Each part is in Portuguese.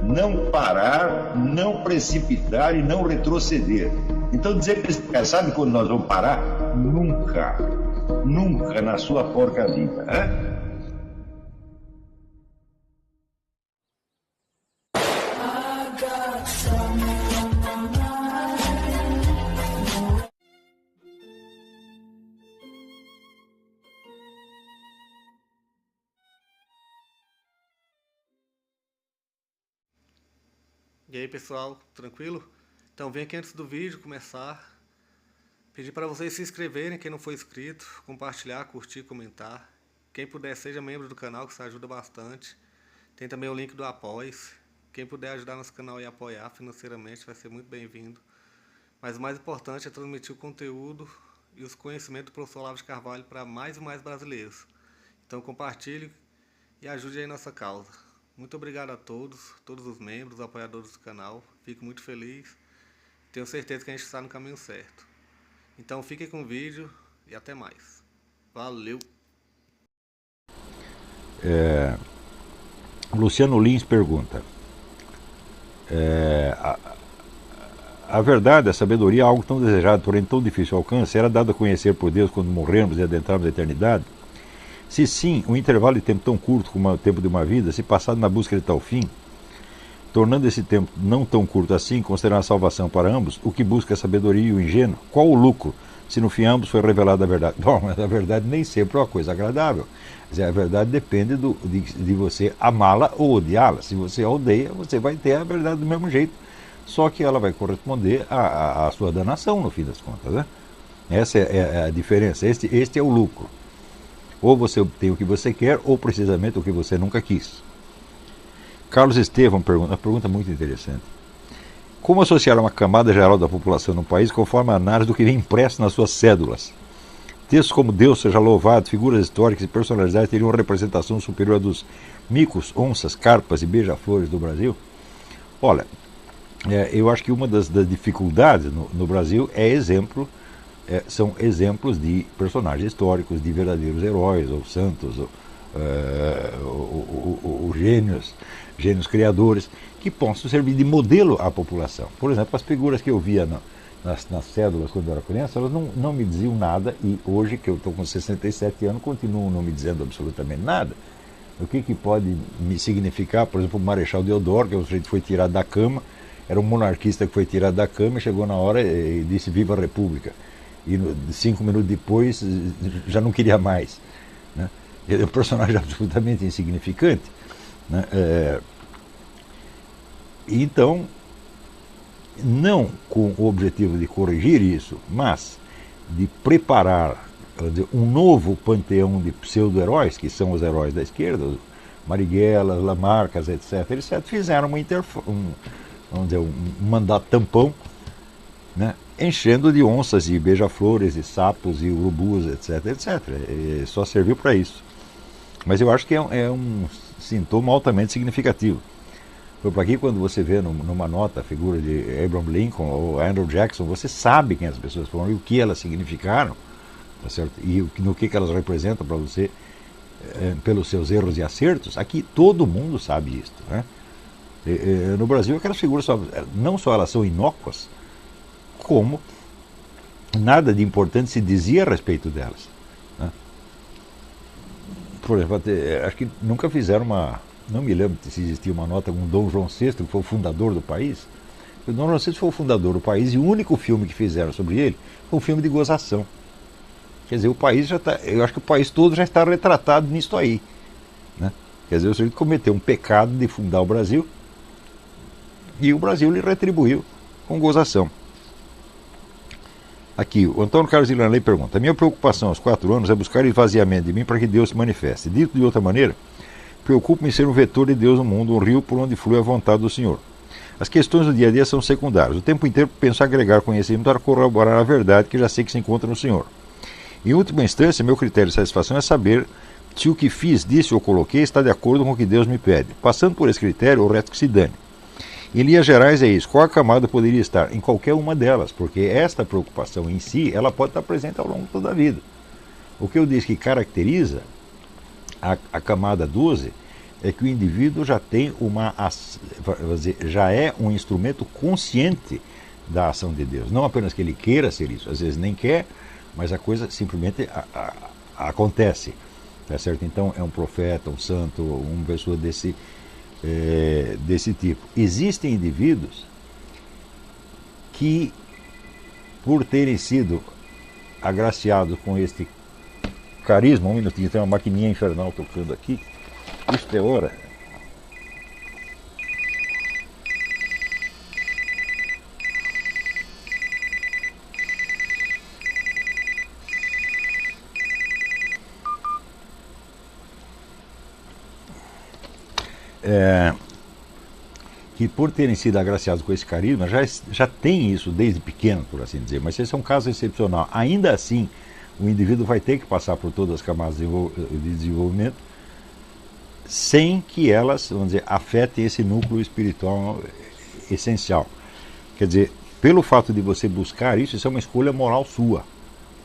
não parar, não precipitar e não retroceder. Então dizer para esse cara, sabe quando nós vamos parar? Nunca. Nunca na sua porca vida, né? E aí pessoal, tranquilo? Então vem aqui antes do vídeo começar, pedir para vocês se inscreverem, quem não for inscrito, compartilhar, curtir, comentar. Quem puder seja membro do canal, que isso ajuda bastante. Tem também o link do Apoia-se. Quem puder ajudar nosso canal e apoiar financeiramente vai ser muito bem-vindo. Mas o mais importante é transmitir o conteúdo e os conhecimentos do professor Olavo de Carvalho para mais e mais brasileiros. Então compartilhe e ajude aí nossa causa. Muito obrigado a todos os membros, apoiadores do canal. Fico muito feliz. Tenho certeza que a gente está no caminho certo. Então fiquem com o vídeo e até mais. Valeu! Luciano Lins pergunta: a verdade, a sabedoria, algo tão desejado, porém tão difícil de alcance, era dado a conhecer por Deus quando morrermos e adentrarmos a eternidade? Se sim, um intervalo de tempo tão curto como o tempo de uma vida, se passado na busca de tal fim, tornando esse tempo não tão curto assim, considerando a salvação para ambos, o que busca a sabedoria e o ingênuo, qual o lucro, se no fim ambos foi revelada a verdade? Bom, mas a verdade nem sempre é uma coisa agradável. A verdade depende de você amá-la ou odiá-la. Se você a odeia, você vai ter a verdade do mesmo jeito, só que ela vai corresponder à sua danação, no fim das contas, né? Essa é a diferença, este é o lucro. Ou você obtém o que você quer, ou precisamente o que você nunca quis. Carlos Estevam pergunta, uma pergunta muito interessante. Como associar uma camada geral da população no país conforme a análise do que vem impresso nas suas cédulas? Textos como Deus seja louvado, figuras históricas e personalidades teriam uma representação superior à dos micos, onças, carpas e beija-flores do Brasil? Olha, eu acho que uma das dificuldades no Brasil são exemplos de personagens históricos, de verdadeiros heróis, ou santos, ou gênios criadores, que possam servir de modelo à população. Por exemplo, as figuras que eu via nas cédulas quando eu era criança, elas não me diziam nada, e hoje, que eu estou com 67 anos, continuam não me dizendo absolutamente nada. O que pode me significar, por exemplo, o Marechal Deodoro, que é o sujeito que foi tirado da cama, era um monarquista que foi tirado da cama e chegou na hora e disse Viva a República. E 5 minutos depois já não queria mais, né? Ele é um personagem absolutamente insignificante, né? Então, não com o objetivo de corrigir isso, mas de preparar um novo panteão de pseudo-heróis, que são os heróis da esquerda, Marighella, Lamarcas, etc. Eles fizeram um mandato tampão, né, enchendo de onças e beija-flores e sapos e urubus, etc, etc. E só serviu para isso. Mas eu acho que é um sintoma altamente significativo. Por aqui, quando você vê numa nota a figura de Abraham Lincoln ou Andrew Jackson, você sabe quem as pessoas foram e o que elas significaram, tá certo? E no que elas representam para você, pelos seus erros e acertos. Aqui todo mundo sabe isso, né? No Brasil, aquelas figuras não só elas são inócuas, como nada de importante se dizia a respeito delas, né? Por exemplo, acho que nunca fizeram não me lembro se existia uma nota com Dom João VI, que foi o fundador do país. O Dom João VI foi o fundador do país e o único filme que fizeram sobre ele foi um filme de gozação. Quer dizer, o país já está, eu acho que o país todo já está retratado nisso aí, né? Quer dizer, o sujeito cometeu um pecado de fundar o Brasil e o Brasil lhe retribuiu com gozação. Aqui, o Antônio Carlos Ilanley pergunta: a minha preocupação aos 4 anos é buscar esvaziamento de mim para que Deus se manifeste. Dito de outra maneira, preocupo-me em ser um vetor de Deus no mundo, um rio por onde flui a vontade do Senhor. As questões do dia a dia são secundárias. O tempo inteiro penso agregar conhecimento para corroborar a verdade que já sei que se encontra no Senhor. Em última instância, meu critério de satisfação é saber se o que fiz, disse ou coloquei está de acordo com o que Deus me pede. Passando por esse critério, o resto que se dane. Em linhas gerais é isso. Qual a camada poderia estar? Em qualquer uma delas, porque esta preocupação em si, ela pode estar presente ao longo de toda a vida. O que eu disse que caracteriza a camada 12 é que o indivíduo já tem já é um instrumento consciente da ação de Deus. Não apenas que ele queira ser isso, às vezes nem quer, mas a coisa simplesmente acontece. Tá certo? Então é um profeta, um santo, uma pessoa desse tipo. Existem indivíduos que, por terem sido agraciados com este carisma, um minutinho, tem uma maquininha infernal tocando aqui, isto é hora. Que por terem sido agraciados com esse carisma, já tem isso desde pequeno, por assim dizer, mas esse é um caso excepcional. Ainda assim, o indivíduo vai ter que passar por todas as camadas de desenvolvimento sem que elas, vamos dizer, afetem esse núcleo espiritual essencial. Quer dizer, pelo fato de você buscar isso, isso é uma escolha moral sua.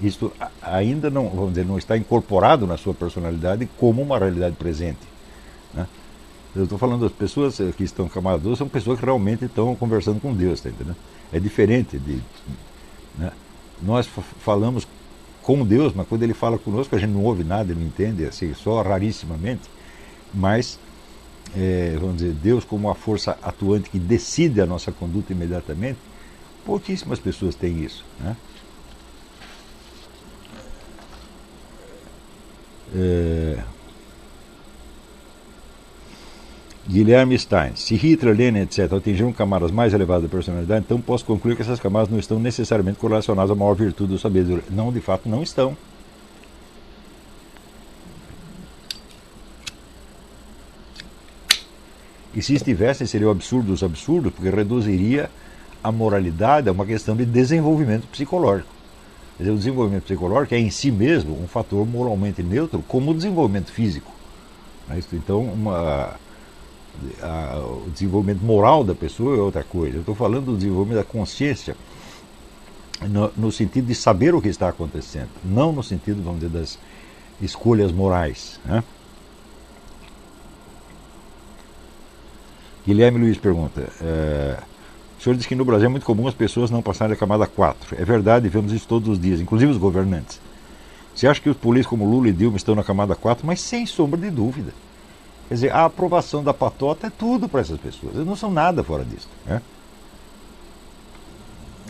Isso ainda não, vamos dizer, não está incorporado na sua personalidade como uma realidade presente, né? Eu estou falando das pessoas que estão camaradas, são pessoas que realmente estão conversando com Deus, tá entendendo? É diferente né? Nós falamos com Deus, mas quando ele fala conosco a gente não ouve nada, não entende, assim, só rarissimamente. Mas, vamos dizer, Deus como uma força atuante que decide a nossa conduta imediatamente, pouquíssimas pessoas têm isso, né? Guilherme Stein: se Hitler, Lenin, etc. atingiram camadas mais elevadas da personalidade, então posso concluir que essas camadas não estão necessariamente correlacionadas à maior virtude do saber. Não, de fato, não estão. E se estivessem, seria o absurdo dos absurdos, porque reduziria a moralidade a uma questão de desenvolvimento psicológico. Quer dizer, o desenvolvimento psicológico é em si mesmo um fator moralmente neutro, como o desenvolvimento físico. Então, o desenvolvimento moral da pessoa é outra coisa. Eu estou falando do desenvolvimento da consciência no sentido de saber o que está acontecendo, não no sentido, vamos dizer, das escolhas morais, né? Guilherme Luiz pergunta: o senhor diz que no Brasil é muito comum as pessoas não passarem da camada 4. É verdade, vemos isso todos os dias, inclusive os governantes. Você acha que os políticos como Lula e Dilma estão na camada 4? Mas sem sombra de dúvida. Quer dizer, a aprovação da patota é tudo para essas pessoas. Eles não são nada fora disso, né?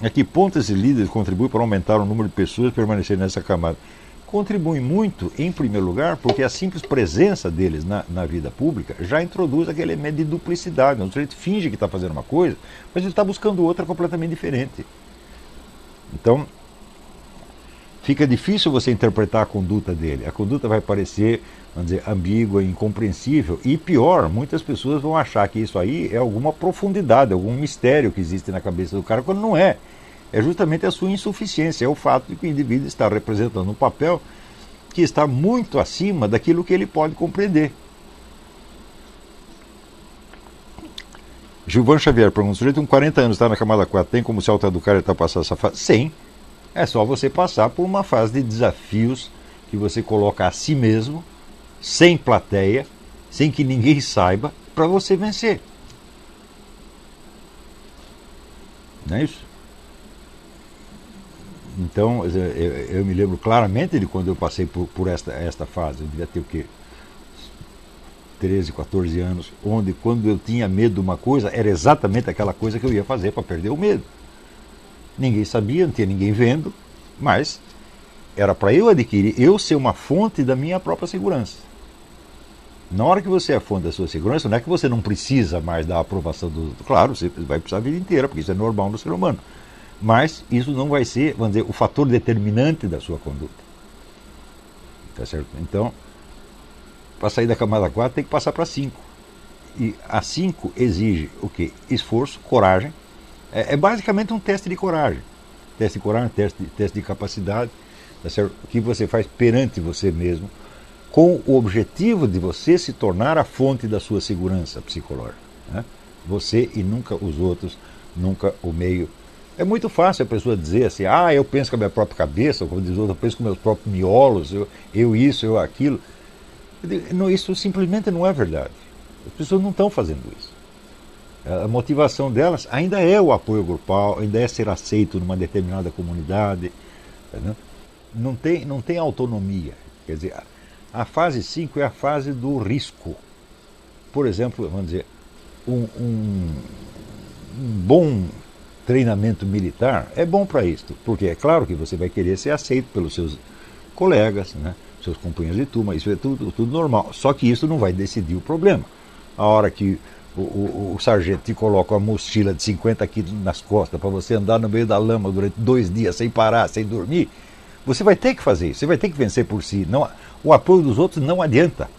A que ponto esses líderes contribuem para aumentar o número de pessoas que permanecerem nessa camada? Contribuem muito, em primeiro lugar, porque a simples presença deles na vida pública já introduz aquele elemento de duplicidade. O sujeito finge que está fazendo uma coisa, mas ele está buscando outra completamente diferente. Então, fica difícil você interpretar a conduta dele. A conduta vai parecer, vamos dizer, ambígua, incompreensível. E pior, muitas pessoas vão achar que isso aí é alguma profundidade, algum mistério que existe na cabeça do cara, quando não é. É justamente a sua insuficiência, é o fato de que o indivíduo está representando um papel que está muito acima daquilo que ele pode compreender. Gilvan Xavier pergunta: o sujeito com 40 anos está na camada 4, tem como se autoeducar e está passando essa fase? Sim. É só você passar por uma fase de desafios que você coloca a si mesmo, sem plateia, sem que ninguém saiba, para você vencer. Não é isso? Então, eu me lembro claramente de quando eu passei por esta fase. Eu devia ter o quê? 13, 14 anos, onde quando eu tinha medo de uma coisa, era exatamente aquela coisa que eu ia fazer para perder o medo. Ninguém sabia, não tinha ninguém vendo, mas era para eu adquirir, eu ser uma fonte da minha própria segurança. Na hora que você é a fonte da sua segurança, não é que você não precisa mais da aprovação do outro. Claro, você vai precisar a vida inteira, porque isso é normal no ser humano. Mas isso não vai ser, vamos dizer, o fator determinante da sua conduta. Tá certo? Então, para sair da camada 4 tem que passar para 5. E a 5 exige o quê? Esforço, coragem. É basicamente um teste de coragem. Teste de coragem, teste de capacidade, tá certo? Que você faz perante você mesmo, com o objetivo de você se tornar a fonte da sua segurança psicológica, né? Você e nunca os outros, nunca o meio. É muito fácil a pessoa dizer assim: eu penso com a minha própria cabeça, ou como diz o outro, eu penso com meus próprios miolos, eu isso, eu aquilo. Isso simplesmente não é verdade. As pessoas não estão fazendo isso. A motivação delas ainda é o apoio grupal, ainda é ser aceito numa determinada comunidade. Entendeu? Não tem autonomia. Quer dizer, a fase 5 é a fase do risco. Por exemplo, vamos dizer, um bom treinamento militar é bom para isso, porque é claro que você vai querer ser aceito pelos seus colegas, né, seus companheiros de turma, isso é tudo normal. Só que isso não vai decidir o problema. A hora que o sargento te coloca uma mochila de 50 quilos nas costas para você andar no meio da lama durante 2 dias sem parar, sem dormir, você vai ter que fazer isso, você vai ter que vencer por si. Não, o apoio dos outros não adianta.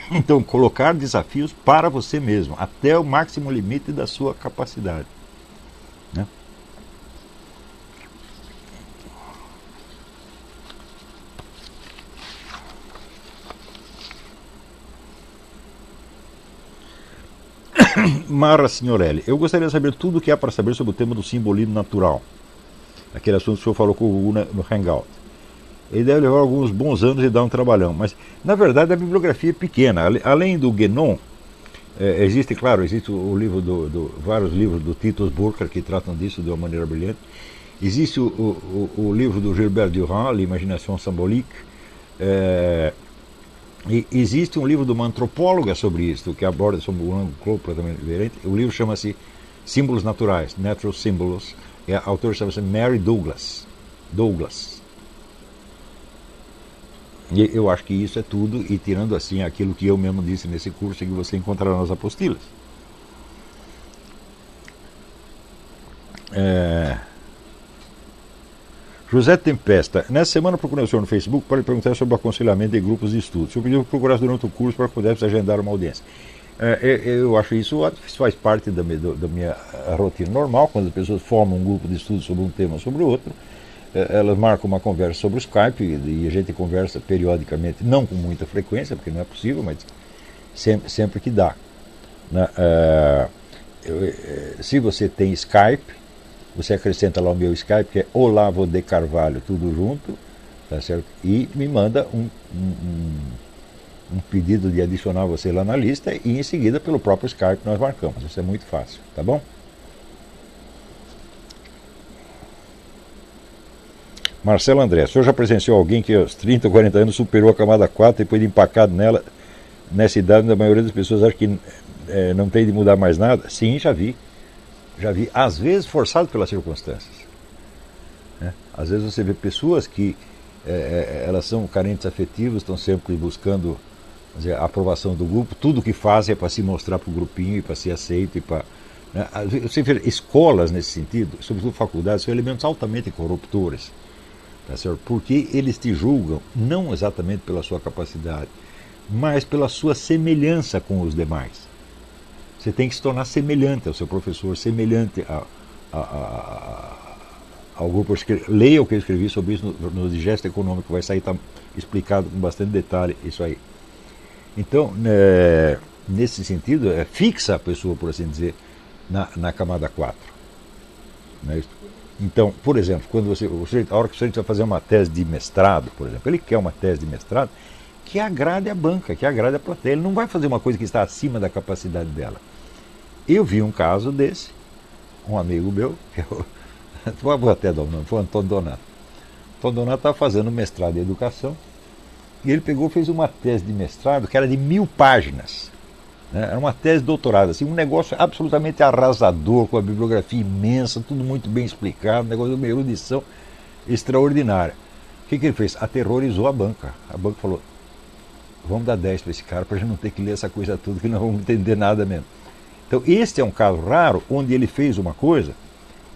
Então, colocar desafios para você mesmo, até o máximo limite da sua capacidade. Né? Mara Signorelli, eu gostaria de saber tudo o que há para saber sobre o tema do simbolismo natural. Aquele assunto que o senhor falou com o Gugu no Hangout. Ele deve levar alguns bons anos e dar um trabalhão. Mas, na verdade, a bibliografia é pequena. Além do Guénon, existe o livro vários livros do Titus Burckhardt que tratam disso de uma maneira brilhante. Existe o livro do Gilbert Durand, L'Imagination Symbolique. E existe um livro de uma antropóloga sobre isso, que aborda sobre um ângulo completamente diferente. O livro chama-se Símbolos Naturais, Natural Symbols. E a autora chama-se Mary Douglas. E eu acho que isso é tudo, e tirando assim aquilo que eu mesmo disse nesse curso que você encontrará nas apostilas. José Tempesta, nessa semana procurei o senhor no Facebook para lhe perguntar sobre o aconselhamento de grupos de estudo. O senhor pediu que procurasse durante o curso para pudesse agendar uma audiência. Eu acho isso faz parte da minha rotina normal, quando as pessoas formam um grupo de estudo sobre um tema ou sobre o outro. Elas marcam uma conversa sobre o Skype e a gente conversa periodicamente, não com muita frequência, porque não é possível, mas sempre que dá. Se você tem Skype, você acrescenta lá o meu Skype, que é Olavo de Carvalho, tudo junto, tá certo? E me manda um pedido de adicionar você lá na lista e em seguida pelo próprio Skype nós marcamos. Isso é muito fácil, tá bom? Marcelo André, o senhor já presenciou alguém que aos 30 ou 40 anos superou a camada 4 e depois de empacado nela, nessa idade, a maioria das pessoas acha que não tem de mudar mais nada? Sim, já vi, às vezes forçado pelas circunstâncias. Às vezes você vê pessoas que elas são carentes afetivos, estão sempre buscando a aprovação do grupo, tudo que fazem é para se mostrar para o grupinho e para ser aceito. E para, né? Você vê escolas nesse sentido, sobretudo faculdades, são elementos altamente corruptores, tá certo? Porque eles te julgam não exatamente pela sua capacidade, mas pela sua semelhança com os demais. Você tem que se tornar semelhante ao seu professor, semelhante ao grupo. Leia o que eu escrevi sobre isso no Digesto Econômico, vai sair explicado com bastante detalhe isso aí. Então, nesse sentido, fixa a pessoa, por assim dizer, na camada 4. Não é isso? Então, por exemplo, quando a hora que o sujeito vai fazer uma tese de mestrado, por exemplo, ele quer uma tese de mestrado que agrade a banca, que agrade a plateia. Ele não vai fazer uma coisa que está acima da capacidade dela. Eu vi um caso desse, um amigo meu, que eu vou até dar o nome, foi o Antônio Donato. Antônio Donato estava fazendo mestrado em educação e ele fez uma tese de mestrado que era de 1000 páginas. Né? Era uma tese de doutorado, assim, um negócio absolutamente arrasador, com a bibliografia imensa, tudo muito bem explicado, um negócio de uma erudição extraordinária. O que ele fez? Aterrorizou a banca. A banca falou, vamos dar 10 para esse cara, para a gente não ter que ler essa coisa toda, que não vamos entender nada mesmo. Então, este é um caso raro, onde ele fez uma coisa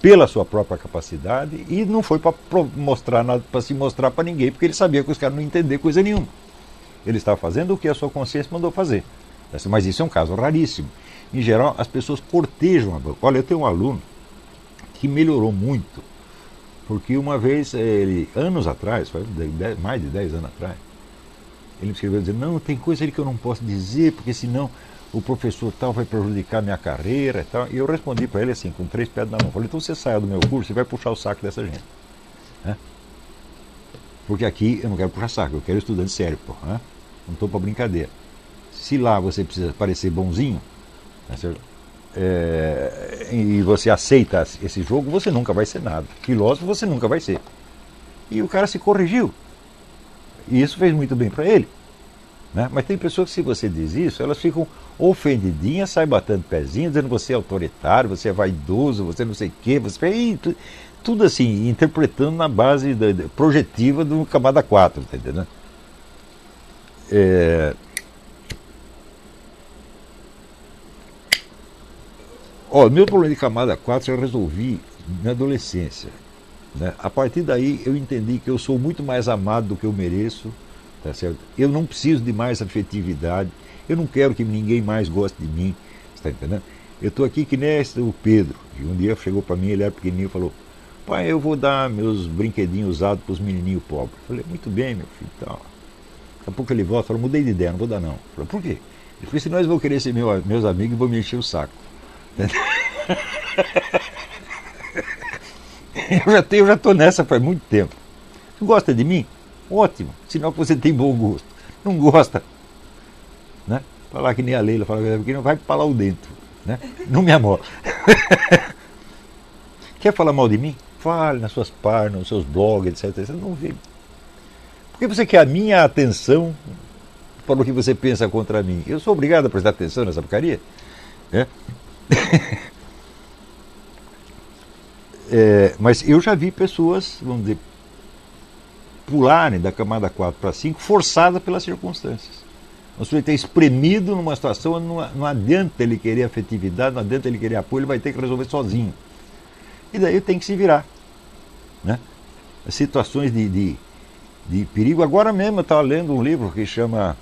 pela sua própria capacidade e não foi para mostrar nada, para se mostrar para ninguém, porque ele sabia que os caras não iam entender coisa nenhuma. Ele estava fazendo o que a sua consciência mandou fazer. Mas isso é um caso raríssimo. Em geral, as pessoas cortejam a banca. Olha, eu tenho um aluno que melhorou muito, porque uma vez, anos atrás, mais de 10 anos atrás, ele me escreveu dizendo, não, tem coisa aí que eu não posso dizer, porque senão o professor tal vai prejudicar minha carreira e tal. E eu respondi para ele assim, com 3 pedras na mão. Falei, então você saia do meu curso e vai puxar o saco dessa gente. Né? Porque aqui eu não quero puxar saco, eu quero estudante sério, pô. Né? Não estou para brincadeira. se lá você precisa parecer bonzinho, tá certo? E você aceita esse jogo, você nunca vai ser nada. Filósofo você nunca vai ser. E o cara se corrigiu. E isso fez muito bem para ele. Né? Mas tem pessoas que, se você diz isso, elas ficam ofendidinhas, saem batendo pezinho, dizendo que você é autoritário, você é vaidoso, você não sei o quê, você... tudo assim, interpretando na base projetiva do camada 4, tá entendendo? Meu problema de camada 4 eu resolvi na adolescência. Né? A partir daí eu entendi que eu sou muito mais amado do que eu mereço. Tá certo? Eu não preciso de mais afetividade. Eu não quero que ninguém mais goste de mim. Está entendendo? Eu estou aqui que nem o Pedro. E um dia chegou para mim, ele era pequenininho e falou: pai, eu vou dar meus brinquedinhos usados para os menininhos pobres. Eu falei: muito bem, meu filho. Então, daqui a pouco ele volta e falou: mudei de ideia, não vou dar não. Eu falei: por quê? Ele falou: senão eles vão querer ser meus amigos e vão me encher o saco. Eu já estou nessa faz muito tempo. Você gosta de mim? Ótimo, sinal que você tem bom gosto. Não gosta, né? Falar que nem a Leila, fala que não vai para lá o dentro, né? Não me amor. Quer falar mal de mim? Fale nas suas páginas, nos seus blogs, etc. Você não vê. Porque você quer a minha atenção para o que você pensa contra mim. Eu sou obrigado a prestar atenção nessa porcaria? Mas eu já vi pessoas, vamos dizer, pularem da camada 4 para 5 forçada pelas circunstâncias. O sujeito é espremido numa situação onde não adianta ele querer afetividade, não adianta ele querer apoio, ele vai ter que resolver sozinho. E daí tem que se virar. Né? As situações de perigo. Agora mesmo eu estava lendo um livro que chama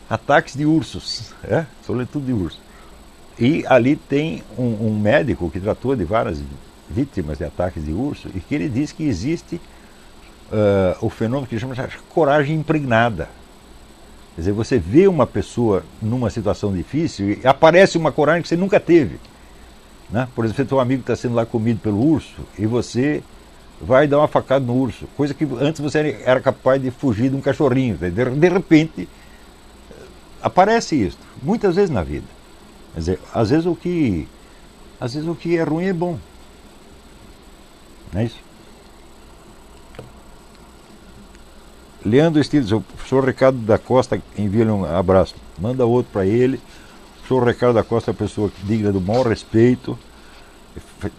Ataques de Ursos. Estou lendo tudo de urso. E ali tem um médico que tratou de várias vítimas de ataques de urso e que ele diz que existe o fenômeno que chama de coragem impregnada. Quer dizer, você vê uma pessoa numa situação difícil e aparece uma coragem que você nunca teve. Né? Por exemplo, seu amigo está sendo lá comido pelo urso e você vai dar uma facada no urso, coisa que antes você era capaz de fugir de um cachorrinho. De repente, aparece isso, muitas vezes na vida. Quer dizer, às vezes o que é ruim é bom. Não é isso? Leandro Estiles, o professor Ricardo da Costa envia-lhe um abraço. Manda outro para ele. O professor Ricardo da Costa é uma pessoa digna do maior respeito.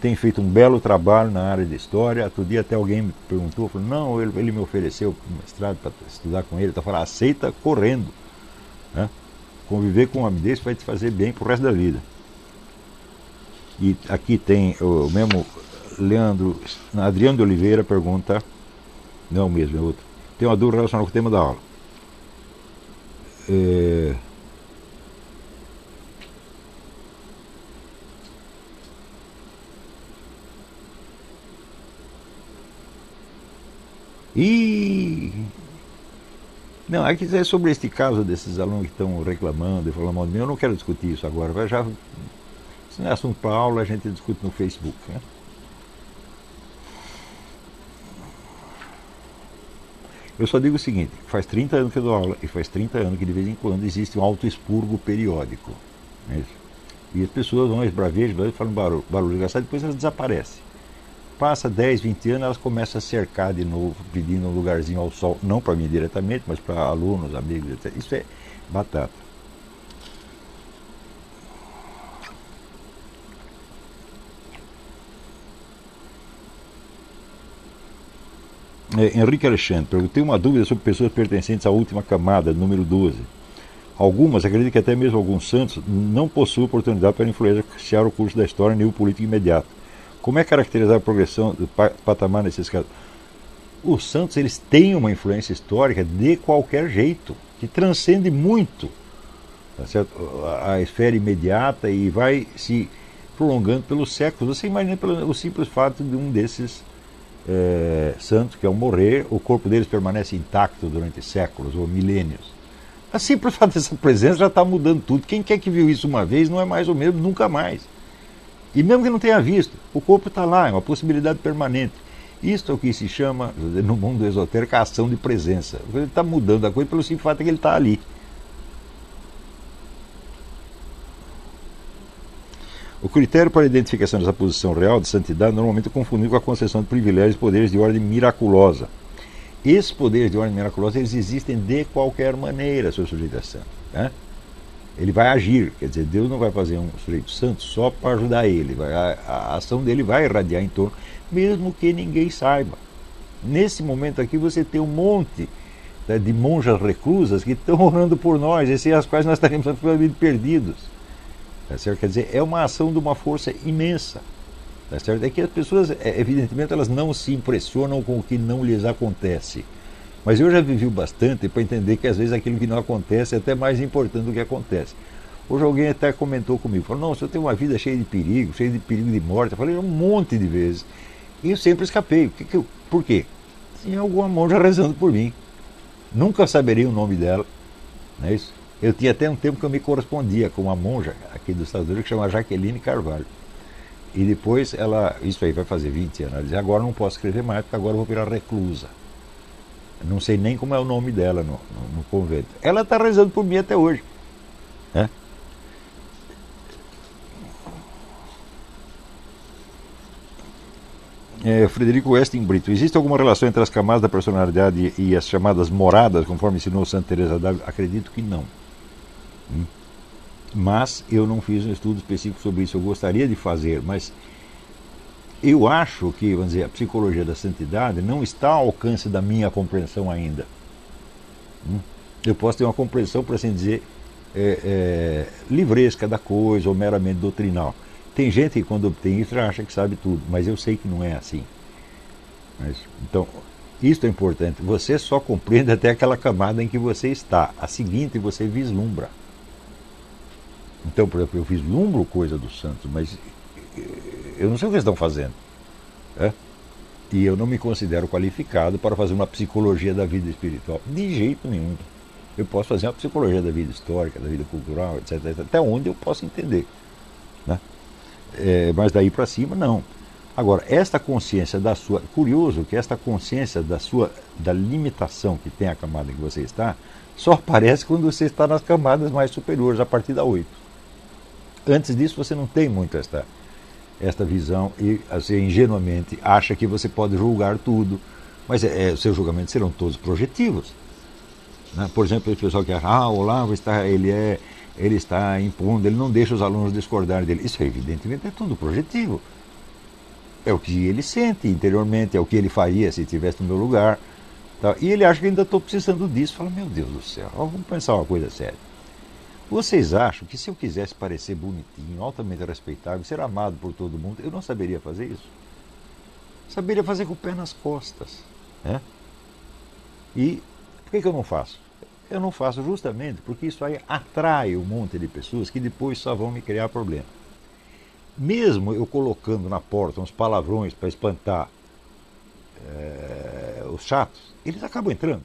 Tem feito um belo trabalho na área de história. Outro dia até alguém me perguntou, falou: não, ele me ofereceu um mestrado para estudar com ele. Então, falando: aceita correndo. Né? Conviver com um homem desse vai te fazer bem pro resto da vida. E aqui tem o mesmo Leandro, Adriano de Oliveira pergunta, não mesmo, é outro. Tem uma dúvida relacionada com o tema da aula. Não, aqui é sobre este caso desses alunos que estão reclamando e falando mal de mim. Eu não quero discutir isso agora. Se não é assunto para aula, a gente discute no Facebook. Né? Eu só digo o seguinte: faz 30 anos que eu dou aula e faz 30 anos que de vez em quando existe um autoexpurgo periódico. Né? E as pessoas vão esbravejam, falam barulho engraçado, depois elas desaparecem. Passa 10, 20 anos, elas começam a cercar de novo, pedindo um lugarzinho ao sol, não para mim diretamente, mas para alunos, amigos, etc. Isso é batata. Henrique Alexandre perguntei uma dúvida sobre pessoas pertencentes à última camada, número 12. Algumas, acredito que até mesmo alguns santos, não possuem oportunidade para influenciar o curso da história nem o político imediato. Como é caracterizar a progressão do patamar nesses casos? Os santos, eles têm uma influência histórica de qualquer jeito, que transcende muito, tá certo? A esfera imediata e vai se prolongando pelos séculos. Você imagina o simples fato de um desses santos, que ao morrer, o corpo deles permanece intacto durante séculos ou milênios. A simples fato dessa presença já está mudando tudo. Quem quer que viu isso uma vez não é mais ou menos nunca mais. E mesmo que não tenha visto, o corpo está lá, é uma possibilidade permanente. Isto é o que se chama, no mundo esotérico, a ação de presença. Ele está mudando a coisa pelo simples fato de que ele está ali. O critério para a identificação dessa posição real de santidade normalmente é confundido com a concessão de privilégios e poderes de ordem miraculosa. Esses poderes de ordem miraculosa, eles existem de qualquer maneira, seu sujeito é santo. Né? Ele vai agir, quer dizer, Deus não vai fazer um sujeito santo só para ajudar ele. A ação dele vai irradiar em torno, mesmo que ninguém saiba. Nesse momento aqui você tem um monte, né, de monjas reclusas que estão orando por nós, e sem as quais nós estaríamos absolutamente perdidos. Tá certo? Quer dizer, é uma ação de uma força imensa. Tá certo? É que as pessoas, evidentemente, elas não se impressionam com o que não lhes acontece. Mas eu já vivi bastante para entender que às vezes aquilo que não acontece é até mais importante do que acontece. Hoje alguém até comentou comigo, falou, não, o senhor tem uma vida cheia de perigo de morte. Eu falei um monte de vezes. E eu sempre escapei. Por quê? Tinha alguma monja rezando por mim. Nunca saberia o nome dela. Não é isso? Eu tinha até um tempo que eu me correspondia com uma monja aqui dos Estados Unidos que chama Jaqueline Carvalho. E depois ela, isso aí vai fazer 20 anos, ela dizia, agora não posso escrever mais porque agora eu vou virar reclusa. Não sei nem como é o nome dela no convento. Ela está rezando por mim até hoje. Né? Frederico Westing Brito. Existe alguma relação entre as camadas da personalidade e as chamadas moradas, conforme ensinou Santa Teresa d'Ávila? Acredito que não. Mas eu não fiz um estudo específico sobre isso. Eu gostaria de fazer, mas eu acho que, vamos dizer, a psicologia da santidade não está ao alcance da minha compreensão ainda. Eu posso ter uma compreensão, por assim dizer, livresca da coisa, ou meramente doutrinal. Tem gente que quando obtém isso já acha que sabe tudo, mas eu sei que não é assim. Então, isso é importante. Você só compreende até aquela camada em que você está. A seguinte você vislumbra. Então, por exemplo, eu vislumbro coisa dos santos, mas eu não sei o que eles estão fazendo. E eu não me considero qualificado para fazer uma psicologia da vida espiritual. De jeito nenhum. Eu posso fazer uma psicologia da vida histórica, da vida cultural, etc. Até onde eu posso entender. Né? Mas daí para cima, não. Agora, esta consciência da sua... Curioso que esta consciência da limitação que tem a camada em que você está, só aparece quando você está nas camadas mais superiores, a partir da 8. Antes disso, você não tem muito esta visão e, assim, ingenuamente, acha que você pode julgar tudo. Mas os seus julgamentos serão todos projetivos. Né? Por exemplo, o pessoal que acha, o Olavo ele está impondo, ele não deixa os alunos discordarem dele. Isso, evidentemente, é tudo projetivo. É o que ele sente interiormente, é o que ele faria se estivesse no meu lugar. Tá? E ele acha que ainda estou precisando disso. Fala, meu Deus do céu, vamos pensar uma coisa séria. Vocês acham que se eu quisesse parecer bonitinho, altamente respeitável, ser amado por todo mundo, eu não saberia fazer isso? Saberia fazer com o pé nas costas. Né? E por que eu não faço? Eu não faço justamente porque isso aí atrai um monte de pessoas que depois só vão me criar problema. Mesmo eu colocando na porta uns palavrões para espantar os chatos, eles acabam entrando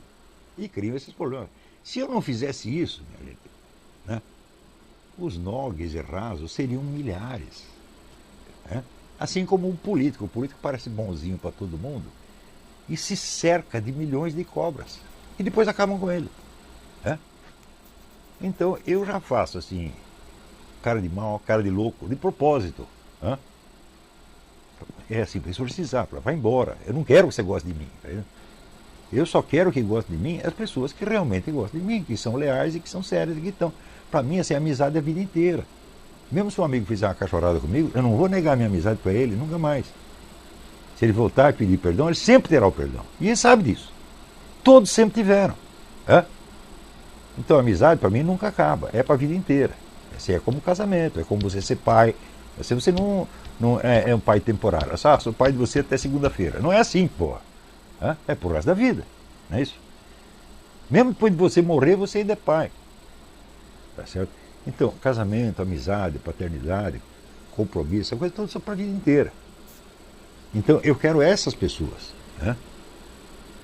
e criam esses problemas. Se eu não fizesse isso, minha gente, né, os nogues e rasos seriam milhares. Né? Assim como um político. O político parece bonzinho para todo mundo e se cerca de milhões de cobras. E depois acabam com ele. Né? Então eu já faço assim, cara de mal, cara de louco, de propósito. Né? É assim, para exorcizar, vai embora. Eu não quero que você goste de mim. Eu só quero que goste de mim as pessoas que realmente gostam de mim, que são leais e que são sérias e que estão. Para mim, assim, amizade é a vida inteira. Mesmo se um amigo fizer uma cachorrada comigo, eu não vou negar minha amizade para ele, nunca mais. Se ele voltar e pedir perdão, ele sempre terá o perdão. E ele sabe disso. Todos sempre tiveram. Então a amizade, para mim, nunca acaba. É para a vida inteira. Assim, é como casamento, é como você ser pai. Assim, você não é um pai temporário. Sou pai de você até segunda-feira. Não é assim, porra. É pro resto da vida. Não é isso? Mesmo depois de você morrer, você ainda é pai. Tá certo? Então, casamento, amizade, paternidade, compromisso, essa coisa toda só para a vida inteira. Então, eu quero essas pessoas. Né?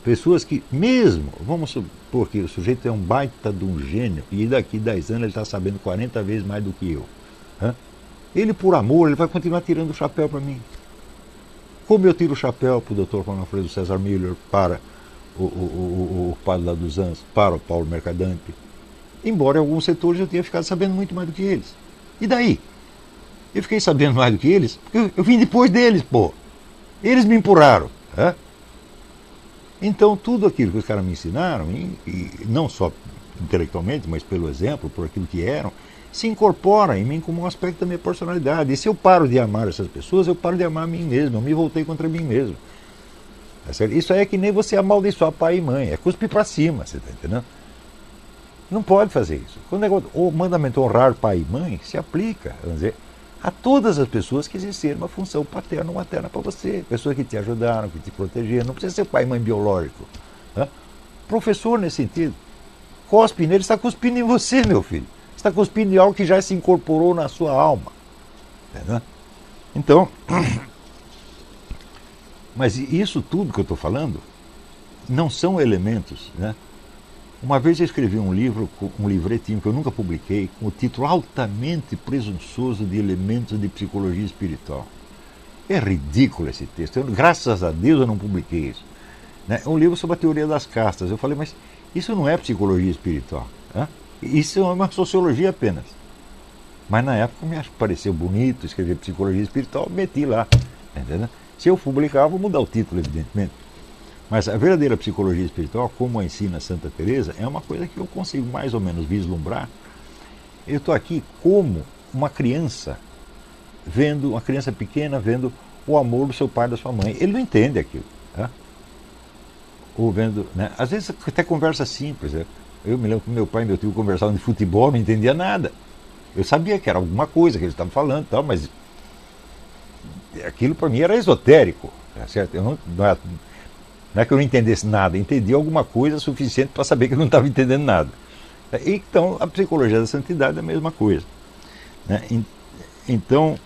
Pessoas que, mesmo, vamos supor que o sujeito é um baita de um gênio e daqui 10 anos ele está sabendo 40 vezes mais do que eu. Né? Ele, por amor, ele vai continuar tirando o chapéu para mim. Como eu tiro o chapéu para o Dr. Juan Alfredo César Miller, para o padre lá dos Anjos, para o Paulo Mercadante. Embora em alguns setores eu tenha ficado sabendo muito mais do que eles. E daí? Eu fiquei sabendo mais do que eles, porque eu vim depois deles, pô. Eles me empurraram. Né? Então, tudo aquilo que os caras me ensinaram, e não só intelectualmente, mas pelo exemplo, por aquilo que eram, se incorpora em mim como um aspecto da minha personalidade. E se eu paro de amar essas pessoas, eu paro de amar a mim mesmo. Eu me voltei contra mim mesmo. Tá certo? Isso aí é que nem você amaldiçoar pai e mãe. É cuspir pra cima, você tá entendendo? Não pode fazer isso. O mandamento honrar pai e mãe se aplica, vamos dizer, a todas as pessoas que exerceram uma função paterna ou materna para você. Pessoas que te ajudaram, que te protegeram. Não precisa ser pai e mãe biológico. Tá? Professor, nesse sentido, cospe nele, está cuspindo em você, meu filho. Está cuspindo em algo que já se incorporou na sua alma. Entendeu? Então, mas isso tudo que eu estou falando não são elementos, né? Uma vez eu escrevi um livro, um livretinho que eu nunca publiquei, com o título altamente presunçoso de elementos de psicologia espiritual. É ridículo esse texto. Graças a Deus eu não publiquei isso. Né? É um livro sobre a teoria das castas. Eu falei, mas isso não é psicologia espiritual. Né? Isso é uma sociologia apenas. Mas na época me pareceu bonito escrever psicologia espiritual, meti lá. Entendeu? Se eu publicar, vou mudar o título, evidentemente. Mas a verdadeira psicologia espiritual, como a ensina Santa Teresa, é uma coisa que eu consigo mais ou menos vislumbrar. Eu estou aqui como uma criança vendo, uma criança pequena vendo o amor do seu pai e da sua mãe. Ele não entende aquilo. Tá? Ou vendo, né? Às vezes até conversa simples. Né? Eu me lembro que meu pai e meu tio conversavam de futebol, não entendia nada. Eu sabia que era alguma coisa que eles estavam falando, tal, mas aquilo para mim era esotérico. Tá certo? Eu não é que eu não entendesse nada, entendi alguma coisa suficiente para saber que eu não estava entendendo nada. Então, a psicologia da santidade é a mesma coisa. Né? Então,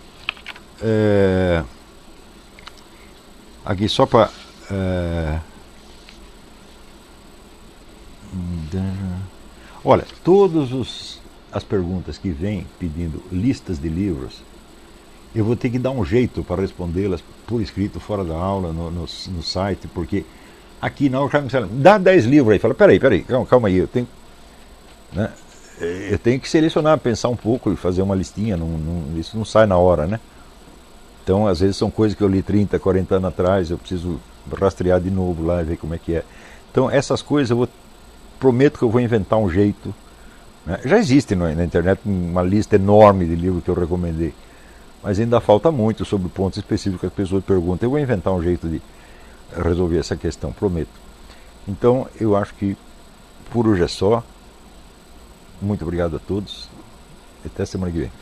aqui só para... olha, todas as perguntas que vêm pedindo listas de livros, eu vou ter que dar um jeito para respondê-las por escrito, fora da aula, no site, porque aqui na hora dá 10 livros aí. Fala, peraí, calma aí, né, eu tenho que selecionar, pensar um pouco e fazer uma listinha, isso não sai na hora, né? Então, às vezes são coisas que eu li 30, 40 anos atrás, eu preciso rastrear de novo lá e ver como é que é. Então, essas coisas prometo que eu vou inventar um jeito. Né? Já existe na internet uma lista enorme de livros que eu recomendei. Mas ainda falta muito sobre pontos específicos que as pessoas perguntam. Eu vou inventar um jeito de resolver essa questão, prometo. Então, eu acho que por hoje é só. Muito obrigado a todos. Até semana que vem.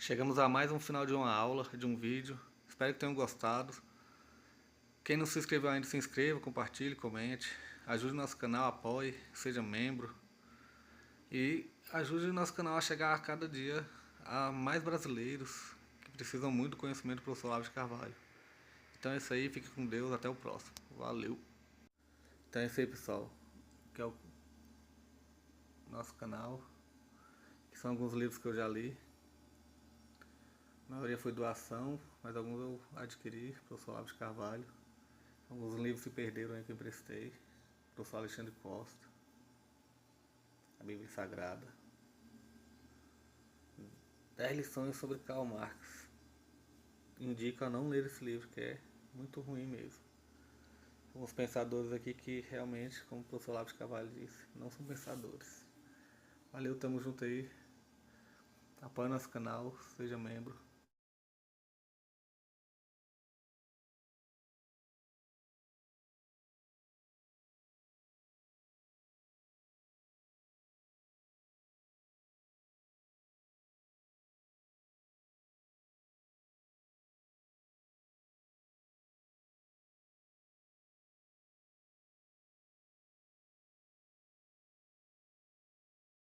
Chegamos a mais um final de uma aula, de um vídeo. Espero que tenham gostado. Quem não se inscreveu ainda, se inscreva, compartilhe, comente. Ajude o nosso canal, apoie, seja membro. E ajude o nosso canal a chegar a cada dia a mais brasileiros que precisam muito do conhecimento do professor Olavo de Carvalho. Então é isso aí, fique com Deus, até o próximo. Valeu! Então é isso aí, pessoal. Que é o nosso canal. Que são alguns livros que eu já li. A maioria foi doação, mas alguns eu adquiri, professor Olavo de Carvalho. Alguns livros se perderam aí que eu emprestei. Professor Alexandre Costa. A Bíblia Sagrada. 10 lições sobre Karl Marx. Indico a não ler esse livro, que é muito ruim mesmo. Alguns pensadores aqui que realmente, como o professor Olavo de Carvalho disse, não são pensadores. Valeu, tamo junto aí. Apoie nosso canal, seja membro.